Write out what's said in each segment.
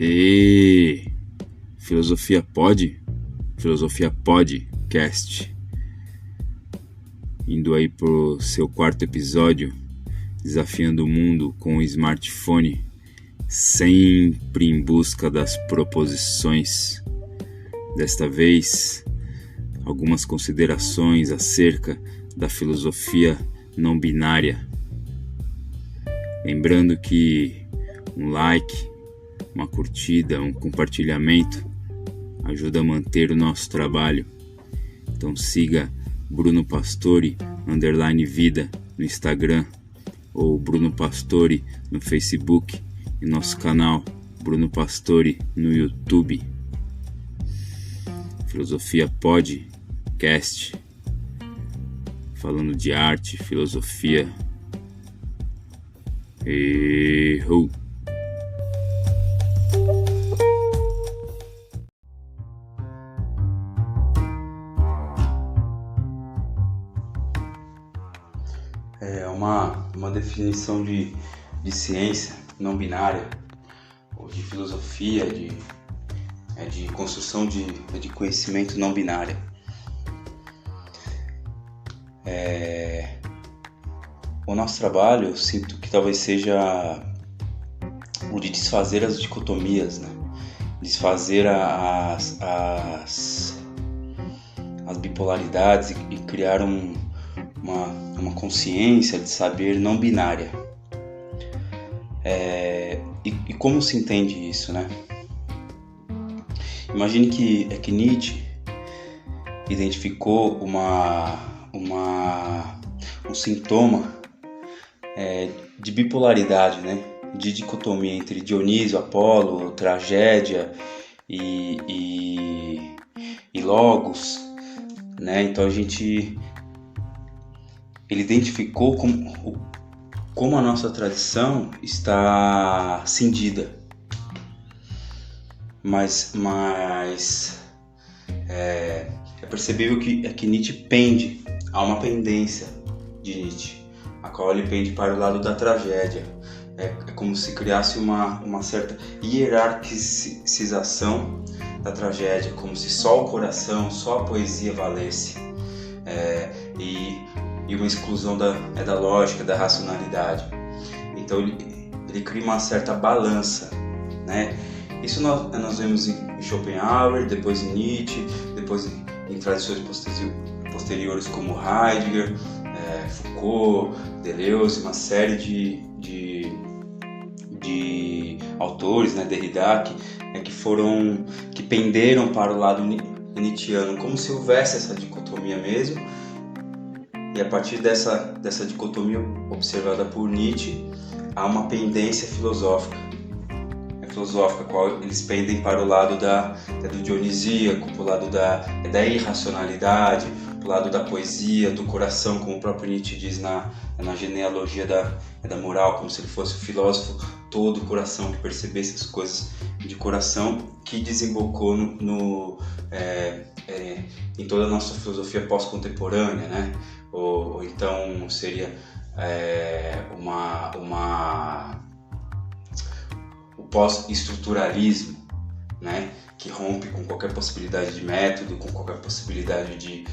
E Filosofia Pod? Filosofia Podcast. Indo aí pro seu quarto episódio, desafiando o mundo com o smartphone, sempre em busca das proposições. Desta vez, algumas considerações acerca da filosofia não binária. Lembrando que um like, uma curtida, um compartilhamento ajuda a manter o nosso trabalho. Então siga Bruno Pastore _vida no Instagram ou Bruno Pastore no Facebook e nosso canal Bruno Pastore no YouTube. Filosofia Podcast, falando de arte, filosofia e uma definição de ciência não binária, ou de filosofia, de construção de conhecimento não binária. O nosso trabalho, eu sinto que talvez seja o de desfazer as dicotomias, né? Desfazer as bipolaridades e criar uma consciência de saber não binária. E como se entende isso, né? Imagine que Nietzsche identificou um sintoma de bipolaridade, né? De dicotomia entre Dionísio, Apolo, tragédia e logos, né? Então ele identificou como a nossa tradição está cindida, mas é percebível que Nietzsche pende, há uma pendência de Nietzsche, a qual ele pende para o lado da tragédia. É como se criasse uma certa hierarquização da tragédia, como se só o coração, só a poesia valesse, e uma exclusão da lógica, da racionalidade. Então ele cria uma certa balança, né? Isso nós vemos em Schopenhauer, depois em Nietzsche, depois em tradições posteriores como Heidegger, Foucault, Deleuze, uma série de autores, né, Derrida, que penderam para o lado nietzschiano, como se houvesse essa dicotomia mesmo. E a partir dessa dicotomia observada por Nietzsche, há uma pendência filosófica, a qual eles pendem para o lado do dionisíaco, para o lado da irracionalidade, para o lado da poesia, do coração, como o próprio Nietzsche diz na genealogia da moral, como se ele fosse o filósofo todo o coração, que percebesse as coisas de coração, que desembocou em toda a nossa filosofia pós-contemporânea, né? Ou então seria o pós-estruturalismo, né? Que rompe com qualquer possibilidade de método, com qualquer possibilidade de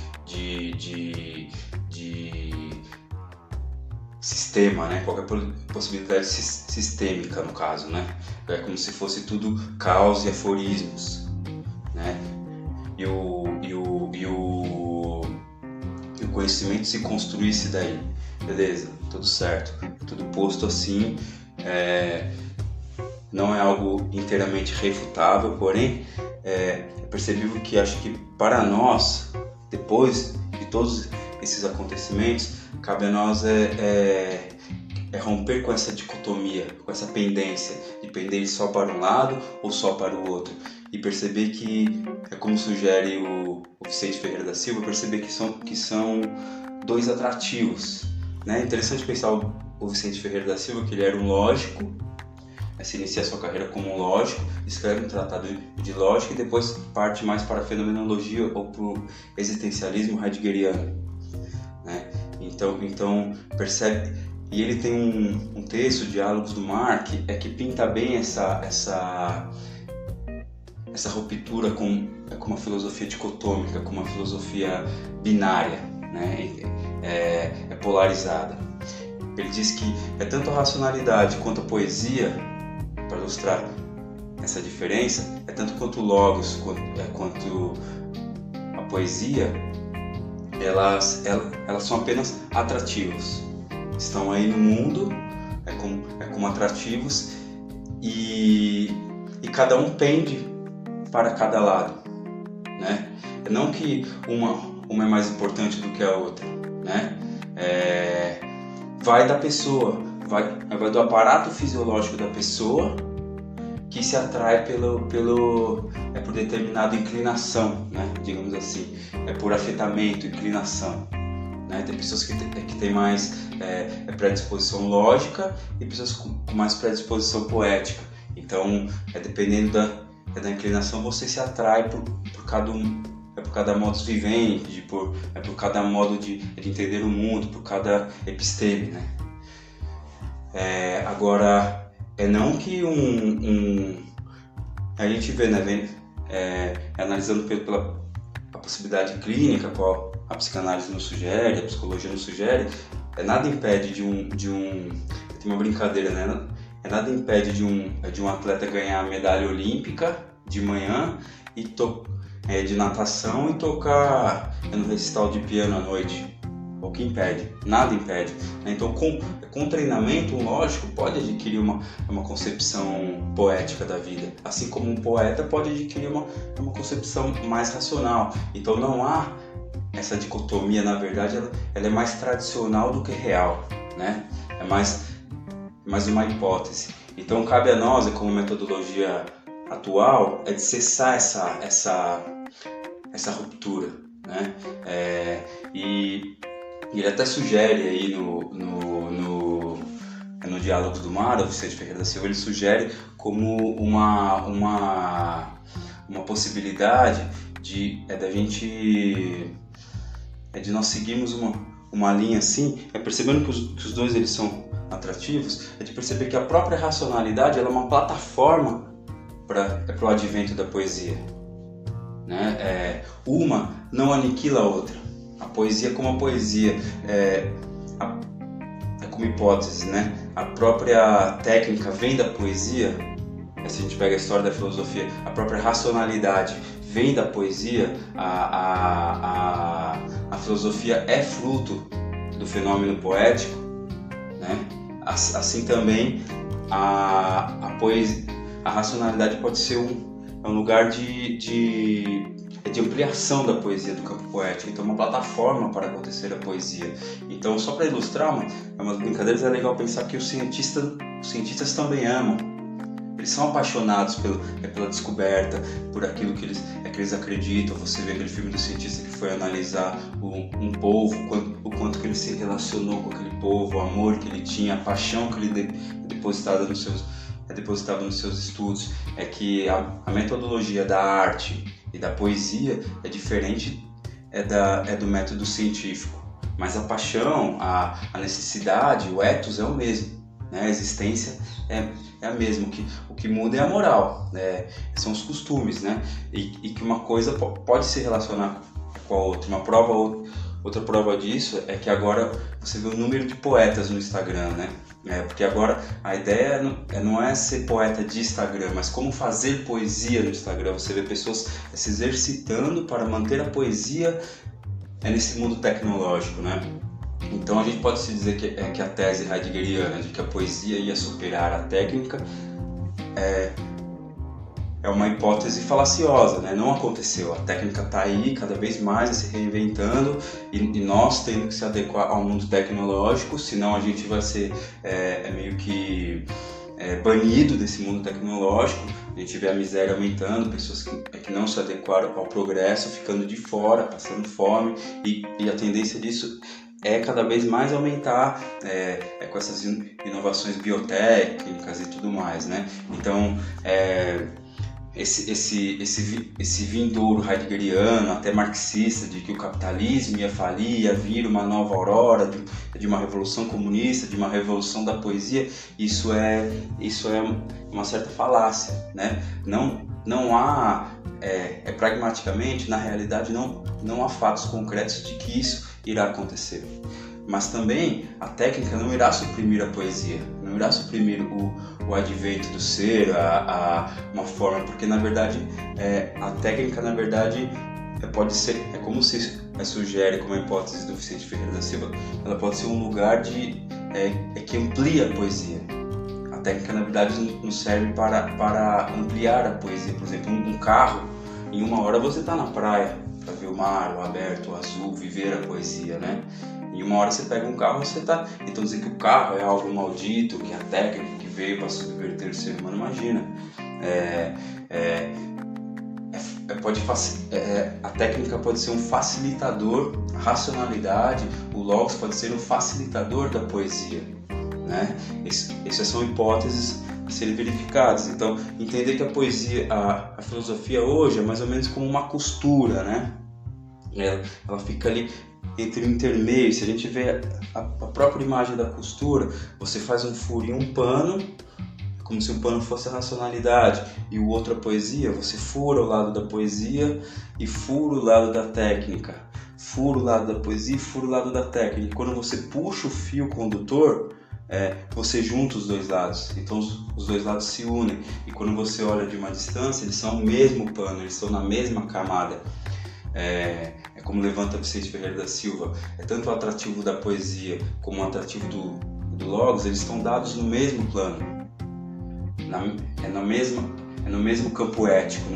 sistema, né? Qualquer possibilidade sistêmica, no caso, né? É como se fosse tudo caos e aforismos, né? E o conhecimento se construísse daí, beleza, tudo certo, tudo posto assim, não é algo inteiramente refutável, porém é percebível que acho que para nós, depois de todos esses acontecimentos, cabe a nós romper com essa dicotomia, com essa pendência, de pender só para um lado ou só para o outro, e perceber que, como sugere o Vicente Ferreira da Silva, perceber que são dois atrativos, né? Interessante pensar o Vicente Ferreira da Silva, que ele era um lógico, se inicia sua carreira como um lógico, escreve um tratado de lógica e depois parte mais para a fenomenologia ou para o existencialismo heideggeriano, né? Então percebe, e ele tem um texto, Diálogos do Mar, que pinta bem essa essa ruptura com uma filosofia dicotômica, com uma filosofia binária, né? É polarizada. Ele diz que é tanto a racionalidade quanto a poesia, para ilustrar essa diferença, é tanto quanto o logos quanto a poesia, elas são apenas atrativos. Estão aí no mundo, como atrativos, e cada um pende para cada lado, né? Não que uma é mais importante do que a outra, né? Vai da pessoa, vai do aparato fisiológico da pessoa, que se atrai por determinada inclinação, né? Digamos assim, por afetamento, inclinação, né? Tem pessoas que têm mais predisposição lógica e pessoas com mais predisposição poética. Então, dependendo da inclinação, você se atrai por cada modus vivendi, por cada modo de entender o mundo, por cada episteme, né? Agora, não que a gente vê, né, analisando pela possibilidade clínica, qual a psicanálise nos sugere, a psicologia nos sugere, nada impede tem uma brincadeira, né? Nada impede de um atleta ganhar a medalha olímpica de manhã de natação e tocar no recital de piano à noite. O que impede? Nada impede. Então, com treinamento, um lógico pode adquirir uma concepção poética da vida, assim como um poeta pode adquirir uma concepção mais racional. Então, não há essa dicotomia, na verdade, ela é mais tradicional do que real, né? É mais uma hipótese. Então, cabe a nós, como metodologia atual, de cessar essa ruptura, né? E ele até sugere aí no Diálogos do Mar, o Vicente Ferreira da Silva, ele sugere como uma possibilidade de nós seguirmos uma linha assim, percebendo que os dois eles são atrativos, de perceber que a própria racionalidade ela é uma plataforma para o advento da poesia, né? Uma não aniquila a outra. A poesia como a poesia é como hipótese, né? A própria técnica vem da poesia. Se a gente pega a história da filosofia, a própria racionalidade vem da poesia. A filosofia é fruto do fenômeno poético, né? Assim também a poesia, a racionalidade pode ser um lugar de ampliação da poesia do campo poético, então uma plataforma para acontecer a poesia. Então, só para ilustrar umas brincadeiras, é legal pensar que os cientistas também amam. Eles são apaixonados pela descoberta, por aquilo que eles acreditam. Você vê aquele filme do cientista que foi analisar um povo, o quanto que ele se relacionou com aquele povo, o amor que ele tinha, a paixão que ele depositava nos seus estudos. É que a metodologia da arte e da poesia é diferente do método científico, mas a paixão, a necessidade, o ethos é o mesmo, né? A existência é a mesma. O que muda é a moral, né? São os costumes, né? E que uma coisa pode se relacionar com a outra. Outra prova disso é que agora você vê o número de poetas no Instagram, né? Porque agora a ideia não é ser poeta de Instagram, mas como fazer poesia no Instagram. Você vê pessoas se exercitando para manter a poesia nesse mundo tecnológico, né? Então a gente pode se dizer que a tese heideggeriana de que a poesia ia superar a técnica é uma hipótese falaciosa, né? Não aconteceu. A técnica está aí cada vez mais se reinventando e nós temos que se adequar ao mundo tecnológico, senão a gente vai ser meio que banido desse mundo tecnológico. A gente vê a miséria aumentando, pessoas que não se adequaram ao progresso, ficando de fora, passando fome, e a tendência disso é cada vez mais aumentar com essas inovações biotécnicas e tudo mais, né? Então, esse vindouro heideggeriano, até marxista, de que o capitalismo ia falir, ia vir uma nova aurora de uma revolução comunista, de uma revolução da poesia, isso é uma certa falácia, né? Não não há, pragmaticamente, na realidade, não há fatos concretos de que isso irá acontecer. Mas também a técnica não irá suprimir a poesia, não irá suprimir o advento do ser, uma forma, porque na verdade a técnica na verdade pode ser, como se sugere como a hipótese do Vicente Ferreira da Silva, ela pode ser um lugar que amplia a poesia. A técnica na verdade nos serve para ampliar a poesia. Por exemplo, um carro, em 1 hora você está na praia para ver o mar, o aberto, o azul, viver a poesia, né? Em 1 hora você pega um carro, você tá... Então dizer que o carro é algo maldito, que é a técnica que veio para subverter o ser humano, imagina. A técnica pode ser um facilitador, a racionalidade, o logos pode ser um facilitador da poesia, né? Essas são hipóteses a serem verificadas. Então, entender que a poesia, a filosofia hoje é mais ou menos como uma costura, né? Ela fica ali entre o intermeio. Se a gente vê a própria imagem da costura, você faz um furo em um pano, como se o pano fosse a racionalidade e o outro a poesia. Você fura o lado da poesia e fura o lado da técnica. Fura o lado da poesia e fura o lado da técnica. E quando você puxa o fio condutor, você junta os dois lados. Então os dois lados se unem. E quando você olha de uma distância, eles são o mesmo pano, eles estão na mesma camada. É como levanta Vicente Ferreira da Silva, tanto o atrativo da poesia como o atrativo do logos, eles estão dados no mesmo plano, no mesmo campo ético,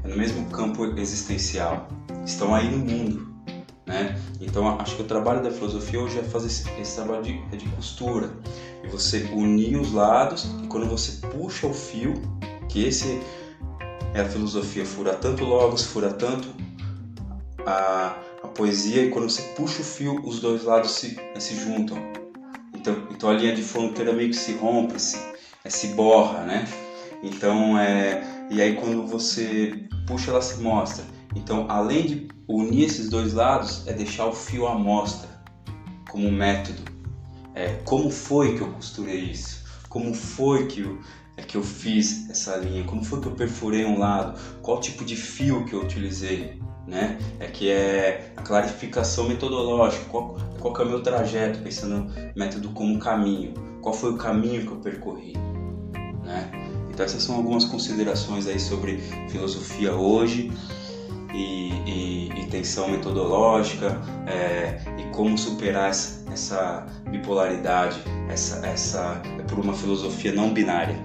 no mesmo campo existencial, estão aí no mundo, né? Então acho que o trabalho da filosofia hoje é fazer esse trabalho de costura, e você unir os lados, e quando você puxa o fio, que esse é a filosofia, fura tanto logos, fura tanto a poesia, e quando você puxa o fio, os dois lados se juntam. Então a linha de fronteira meio que se rompe, se borra, né? Então, e aí quando você puxa, ela se mostra. Então, além de unir esses dois lados, é deixar o fio à mostra, como um método. Como foi que eu costurei isso? Como foi que eu fiz essa linha? Como foi que eu perfurei um lado? Qual tipo de fio que eu utilizei? Né? Que é a clarificação metodológica. Qual que é o meu trajeto, pensando no método como caminho? Qual foi o caminho que eu percorri? Né? Então essas são algumas considerações aí sobre filosofia hoje e tensão metodológica, e como superar essa bipolaridade, por uma filosofia não binária.